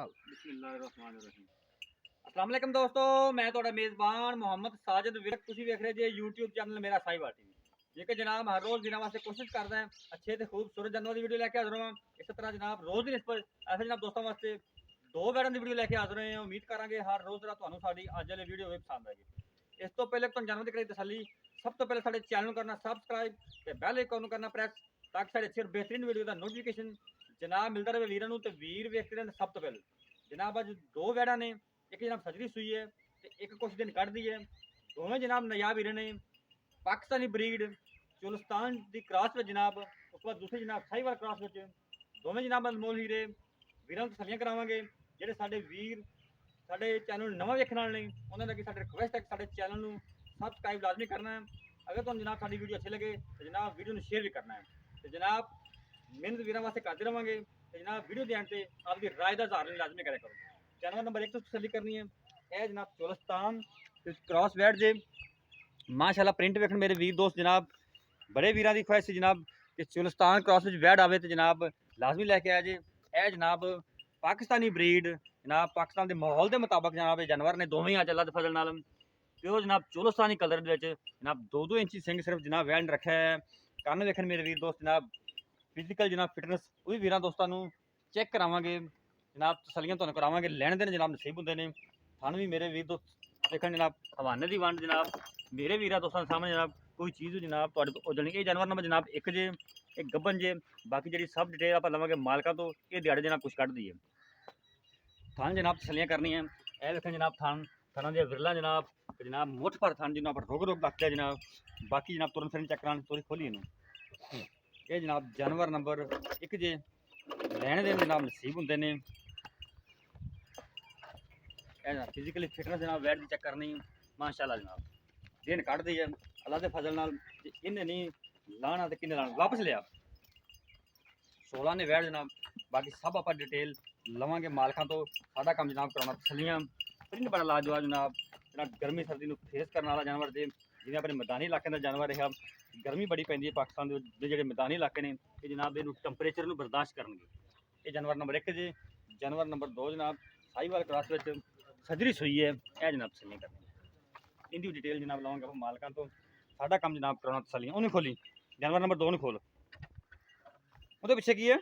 बिस्मिल्लाहिर्रहमानिर्रहीम। अस्सलाम वालेकुम दोस्तों, मैं ਤੁਹਾਡਾ ਮੇਜ਼ਬਾਨ ਮੁਹੰਮਦ ਸਾਜਿਦ ਵਿਰਕ। ਤੁਸੀਂ ਵੇਖ ਰਹੇ ਜੇ YouTube ਚੈਨਲ ਮੇਰਾ ਸਾਈਵਾਲ ਟੀਵੀ। ਜੇ ਕਿ ਜਨਾਬ ਹਰ ਰੋਜ਼ ਦਿਨਾਂ ਵਾਸਤੇ ਕੋਸ਼ਿਸ਼ ਕਰਦਾ ਹੈ ਅੱਛੇ ਤੇ ਖੂਬਸੂਰਤ ਜਾਨਵਰਾਂ ਦੀ ਵੀਡੀਓ ਲੈ ਕੇ ਹਾਜ਼ਰ ਹਾਂ। ਇਸੇ ਤਰ੍ਹਾਂ ਜਨਾਬ ਰੋਜ਼ ਦੀ ਨਿਸਬਤ ਐਸੇ ਜਨਾਬ ਦੋਸਤਾਂ ਵਾਸਤੇ ਦੋ ਬੈਡਾਂ ਦੀ ਵੀਡੀਓ ਲੈ ਕੇ ਹਾਜ਼ਰ ਹੋਏ ਹਾਂ। ਉਮੀਦ ਕਰਾਂਗੇ ਹਰ ਰੋਜ਼ ਦਾ ਤੁਹਾਨੂੰ ਸਾਡੀ ਅੱਜ ਵਾਲੀ ਵੀਡੀਓ ਵੀ ਪਸੰਦ ਆਏਗੀ। ਇਸ ਤੋਂ ਪਹਿਲੇ ਤੁਹਾਨੂੰ ਜਾਨਵਰ ਦੀ ਕਰੀ ਤਸੱਲੀ, ਸਭ ਤੋਂ ਪਹਿਲੇ ਸਾਡੇ ਚੈਨਲ ਨੂੰ ਕਰਨਾ ਸਬਸਕ੍ਰਾਈਬ ਤੇ ਬੈਲ ਆਈਕਨ ਨੂੰ ਕਰਨਾ ਪ੍ਰੈਸ, ਤਾਂ ਕਿ ਸਾਡੇ ਸਿਰ ਬਿਹਤਰੀਨ ਵੀਡੀਓ ਦਾ ਨੋਟੀਫਿਕੇਸ਼ਨ ਜਨਾਬ ਮਿਲਦਾ ਰਹੇ ਵੀਰਾਂ ਨੂੰ ਤੇ ਵੀਰ ਵੇਖਦੇ ਰਹਿਣ। ਸਭ ਤੋਂ ਪਹਿਲੇ जनाब अज दो वैड़ा ने, एक जनाब सजरी सुई है तो एक कुछ दिन कट दी है। दोवें जनाब नयाब हीरे ने, पाकिस्तानी ब्रीड चुलिस्तान की क्रॉस में जनाब। उस बाद दूसरे जनाब साहिवाल क्रॉस में दोवें जनाब अनमोल हीरे वीरों को तसलियां करावांगे। ਜਿਹੜੇ ਸਾਡੇ ਵੀਰ ਸਾਡੇ ਚੈਨਲ ਨੂੰ ਨਵਾਂ ਵੇਖਣ ਵਾਲੇ ਨੇ ਉਹਨਾਂ ਦਾ ਸਾਡੀ ਰਿਕੁਐਸਟ ਹੈ ਕਿ ਸਾਡੇ ਚੈਨਲ ਨੂੰ ਸਬਸਕ੍ਰਾਈਬ ਲਾਜ਼ਮੀ ਕਰਨਾ ਹੈ। ਅਗਰ ਤੁਹਾਨੂੰ ਜਨਾਬ ਸਾਡੀ ਵੀਡੀਓ ਅੱਛੀ ਲੱਗੇ ਤਾਂ ਜਨਾਬ ਵੀਡੀਓ ਨੂੰ ਸ਼ੇਅਰ ਵੀ ਕਰਨਾ ਹੈ। ਤੇ ਜਨਾਬ ਮਿਹਨਤ ਵੀਰਾਂ ਵਾਸਤੇ ਕਰਦੇ ਰਵਾਂਗੇ। जनाब वीडियो के एंड पे आपकी राय का इजहार लाजमी करें करो। जानवर नंबर 1 तो तसल्ली करनी है यह जनाब चुलिस्तान क्रॉस वैट जे माशाल्लाह प्रिंट वेखन मेरे वीर दोस्त जनाब बड़े वीर की ख्वाहिश जनाब कि चुलिस्तान क्रॉस वैट आवे तो जनाब लाजमी लैके आए जे। यह जनाब पाकिस्तानी ब्रीड जनाब पाकिस्तान के माहौल के मुताबिक जनाब ये जानवर ने दोवें अज अल्लाह के फजल नाल प्योर जनाब चुलिस्तानी कलर जनाब 2-2 इंची सिंह सिर्फ जनाब वैन रखा है। कन्न वेखन मेरे वीर दोस्त जनाब फिजिकल जनाब फिटनेस वो भी वीर दोस्तों चैक करावे जनाब तसलियां तुहानूं करावांगे। लैण देण जनाब नसीब होंदे ने थानूं भी मेरे वीर दोस्त देखण जनाब हवाने की वंड जनाब मेरे वीर दोस्तों सामने जनाब कोई चीज़ जनाब तुहाडे तो उजलनी। ये जानवर नंबर जनाब 1 जे एक गब्बन जे बाकी जी सब डिटेल आप लवांगे मालकां तो ये दिहाड़े जनाब कुछ कट दी है। थान जनाब तसलियां करनी है यह देखें जनाब थान थाना दियां विरला जनाब जनाब मुठ भर थान जिन्होंने रोक रोक रखते हैं जनाब। बाकी जनाब तुरंत फिर चेक कराने थोड़ी खोली इनू ये जनाब जानवर नंबर 1 जे लैने देने जनाब नसीब होंगे ने। फिजिकली फिटनेस जनाब वैट की चेक करनी माशाल्लाह जनाब दिन कट दी है अल्लाह के फजल नाल। इन्हें नहीं लाना तो किन्ने लाना वापस लिया 16 ने वैट जनाब। बाकी सब आप डिटेल लवांगे मालकां तो। साडा काम जनाब कराना तसलियां प्रिंट बड़ा लाजवाब जनाब जनाब गर्मी सर्दी को फेस करने वाला जानवर जे जिवें अपने मैदानी इलाके का जानवर है। गर्मी बड़ी पैंदी है पाकिस्तान के जो मैदानी इलाके ने ये जनाब इनू टंपरेचर को बर्दाश्त करनगे। ये जानवर नंबर 1 जे। जानवर नंबर 2 जनाब साहिवाल क्रॉस में सजरी सुई है यह जनाब तसलियां करनी इनकी डिटेल जनाब लवांगे आप मालकां तो। साडा काम जनाब कराना तसलियां। उन्हें खोली जानवर नंबर 2 खोल वो पिछे की है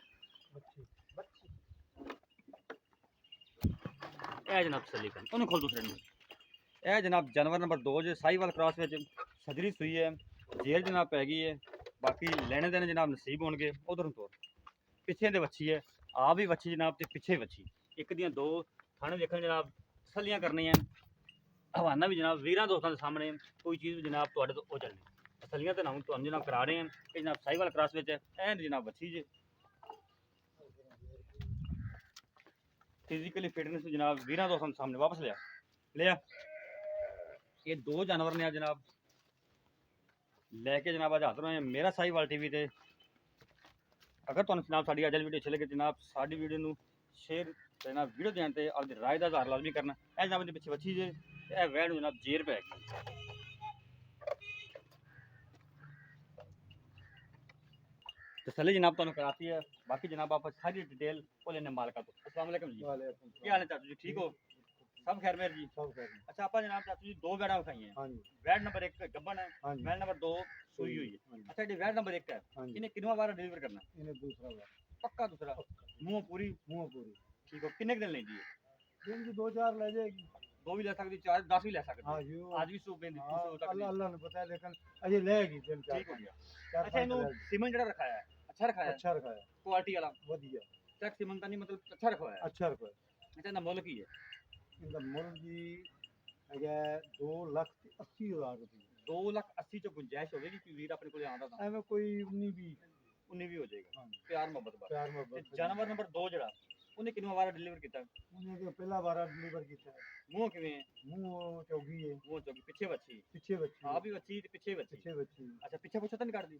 यह जनाब तसली करनी उन्हें खोल दूसरे यह जनाब जानवर नंबर 2 जो साहिवाल क्रॉस में सजरी सुई है जेल जनाब पै गई है। बाकी लैने देने जनाब नसीब होंगे। उधर तौर पिछे तो वच्छी है आ भी वच्छी जनाब तो पिछे वच्छी एक दियाँ दो थाने देखने जनाब तसलियां करनी है। हवाना भी जनाब वीर दोस्तों के सामने कोई चीज़ जनाब तो चलनी तसलियां तो हम तुम जनाब करा रहे हैं कि जनाब साहिवाल क्रॉस में एंड जनाब वच्छी जे फिजिकली फिटनेस जनाब वीर दोस्तों के सामने वापस लिया ये दो जानवर ने जनाब लैके जनाब अज हाजिर होए मेरा साहिवाल टीवी ते। अगर तुहानूं जनाब साडी अज वीडियो अच्छी लगे जनाब साडी वीडियो नूं शेयर जनाब वीडियो देने ते आपकी राय का इजहार लाजमी करना। यह जनाब इहदे पिछे वच्छी जे यह वैन जनाब जेर पै गई तसल्ली जनाब तुहानूं कराती है। बाकी जनाब आप सारी डिटेल वो लेने मालका तो। अस्सलाम वालेकुम जी क्या हाल है चाचू जी ठीक हो सब खैर मेहर जी सब खैर। अच्छा आप जनाब चाचू जी दो वैड़ा विखाई हैं। वैड नंबर 1 गब्बन है वैड नंबर 2 सुई हुई है। अच्छा जी वैड नंबर 1 है इन्हें कितनी बार डिलीवर करना इन्हें दूसरा बार पक्का दूसरा मुंह पूरी ठीक हो कितने दिन लेंगी दिन की 2-4 ले जाएगी 2 भी ले सकती 4 10 भी ले सकती आज भी सूबे अल्लाह अल्लाह ने पता है लेकिन अजय लेगी दिन ठीक हो गया। अच्छा इन्हों सीमन जड़ा रखाया है अच्छा रखाया क्वालिटी वाला वधिया चेक सीमन का नहीं मतलब अच्छा रखवाया अच्छा ना मुल्क ही है इनका मुल्क जी है 2,80,000 रुपये 2,80,000 च गुंजाइश होगी कि वीर अपने को आंदा था एवं कोई 19 भी हो जाएगा प्यार मोहब्बत। जानवर नंबर 2 जड़ा उन्हें कितनी बार डिलीवर किया उन्हें तो पहला बार डिलीवर किया मुंह किवें मुंह चौगी है मुंह चौगी पिछे वच्छी आ भी वच्छी ते पिछे वच्छी अच्छा पिछे पुछा तो नहीं कर दी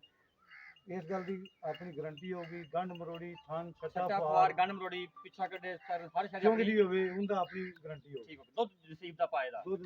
इस गल की अपनी गारंटी होगी गंढ मरोड़ी थान छटा फवार गंढ मरोड़ी पिछा कटे सर हर शय चौंकी होवे उनका अपनी गारंटी होगी ठीक है दुध नसीब दा पाएदा दुध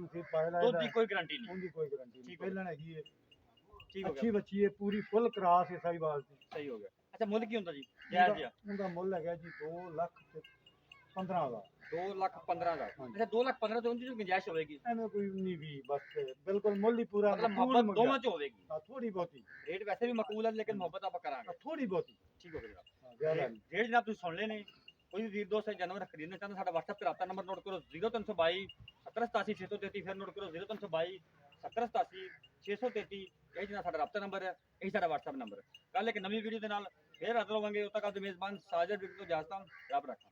दी कोई गारंटी नहीं उनकी कोई गारंटी नहीं पहला हैगी है ठीक हो गया अच्छी बच्ची है पूरी फुल क्रॉस है साहिवाल की सही हो गया। अच्छा मुल्ल की हुंदा जी जायज जी उनका मुल्ल हैगा जी 2,15,000 2,15,000 ਹਾਂਜੀ। ਅੱਛਾ 2,15,000 ਤੋਂ ਉਹਦੀ ਗੁੰਜਾਇਸ਼ ਹੋਵੇਗੀ ਐਵੇਂ ਕੋਈ ਨਹੀਂ ਵੀ ਬਸ ਬਿਲਕੁਲ ਮੁੱਲ ਹੀ ਪੂਰਾ ਮਤਲਬ ਮਕਬੂਲ ਮੁਹੱਬਤ ਮੰਗਿਆ। ਦੋਵਾਂ ਚ ਹੋਵੇਗੀ ਹਾਂ, ਥੋੜੀ ਬਹੁਤੀ ਰੇਟ ਵੈਸੇ ਵੀ ਮਕਬੂਲ ਹੈ ਲੇਕਿਨ ਮੁਹੱਬਤ ਆਪਾਂ ਕਰਾਂਗੇ ਥੋੜੀ ਬਹੁਤੀ ਠੀਕ ਹੋ ਗਿਆ ਜਨਾਬ ਹਾਂ, ਜ਼ਿਆਦਾ ਨਹੀਂ। ਰੇਟ ਜਨਾਬ ਤੁਸੀਂ ਸੁਣ ਲਏ ਨੇ ਕੋਈ ਵੀ ਵੀਰ ਦੋਸਤ ਜਾਨਵਰ ਖਰੀਦਣਾ ਚਾਹੁੰਦਾ ਸਾਡਾ WhatsApp ਤੇ ਰਾਬਤਾ ਨੰਬਰ ਨੋਟ ਕਰੋ 0322 7087 633 ਫਿਰ ਨੋਟ ਕਰੋ 0322 7087 633 ਇਹ ਜਿਹੜਾ ਸਾਡਾ ਰਾਬਤਾ ਨੰਬਰ ਹੈ ਇਹ ਸਾਡਾ WhatsApp ਨੰਬਰ ਕੱਲ ਇੱਕ ਨਵੀਂ ਵੀਡੀਓ ਦੇ ਨਾਲ ਫੇਰ ਹਾਜ਼ਰ ਹੋਵਾਂਗੇ ਉਦੋਂ ਤੱਕ ਆਪਦੇ ਮੇਜ਼ਬਾਨ ਸਾਜਦ ਵਿਕ ਤੋਂ ਇਜਾਜ਼ਤ ਰੱਬ ਰੱਖਾਂ